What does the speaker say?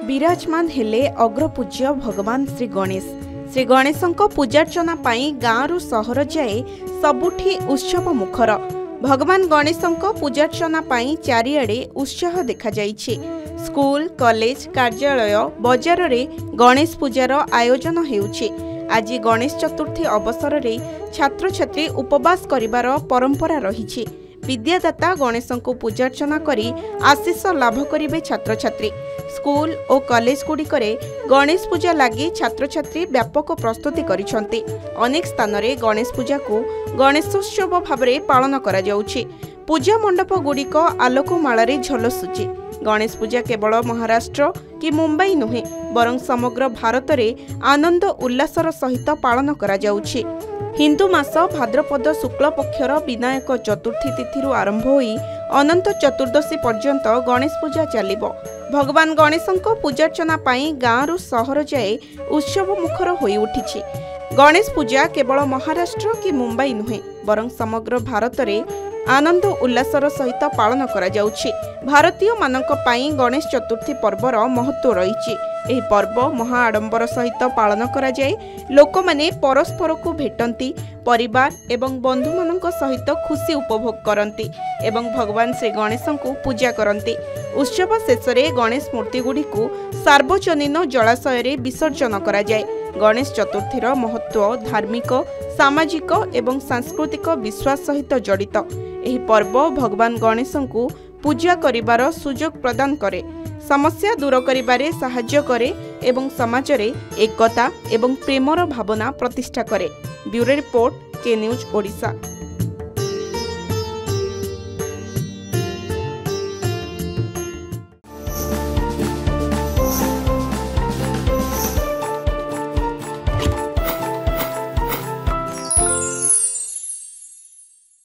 विराजमान हेले अग्रपूज्य भगवान श्री गणेश। श्री गणेशंक पूजार्चना पाई गाँव सहर जाए सबुठी उत्सव मुखर। भगवान गणेशंक पूजार्चना पाई चारिआडे उत्साह देखा जाइछे। स्कूल, कॉलेज, कार्यालय, बजार रे गणेश पूजार आयोजन हेउछे। आज गणेश चतुर्थी अवसर रे छात्र छात्री उपवास करिवार परंपरा रहिछे। विद्यादाता गणेशंको पूजार्चना करी आशीष लाभ करिवे छात्र छात्री। स्कूल और कॉलेज गुड़िकरे गणेश पूजा लगी छात्र छात्री व्यापक प्रस्तुति करिसंते। अनेक स्थान रे गणेश पूजा को गणेशोत्सव भाव में पालन करा जाउछि। पूजा मंडप गुड़िक आलोकमाल झलसुचे। गणेश पूजा केवल महाराष्ट्र कि मुंबई नुहे बरं समग्र भारत में आनंद उल्लासर सहित पालन करा जाउछि। हिंदू मास भाद्रपद शुक्ल पक्षर विनायक चतुर्थी तिथि आरंभ होई अनंत चतुर्दशी पर्यंत गणेश पूजा चलिबो। भगवान गणेशंक पूजार्चना पाई गाँव सहर जाए उत्सव मुखर होई उठिछि। गणेश पूजा केवल महाराष्ट्र कि मुंबई नुहे बरं समग्र भारत में आनंद उल्लासर सहित पालन करा जाउछि। भारतीय मानक पाई गणेश चतुर्थी पर्वर महत्व रहिछि। एही पर्व महा आडंबर सहित पालन करा जाए। लोक माने परस्पर को भेटंती, परिवार एवं बंधु मानक सहित खुशी उपभोग करंती एवं भगवान श्री गणेशंको पूजा करंती। उत्सव शेष रे गणेश मूर्ति गुडी को सार्वजनीन जलाशय रे विसर्जन करा जाए। गणेश चतुर्थीर महत्व धार्मिक, सामाजिक एवं सांस्कृतिक विश्वास सहित जड़ित। एही पर्व भगवान गणेशंको पूजा करिवार सुजोग प्रदान करे, समस्या दूर करिबारे सहाय्य करे एवं समाज रे एकता एवं प्रेमर भावना प्रतिष्ठा करे। ब्यूरो रिपोर्ट, के न्यूज ओडिशा।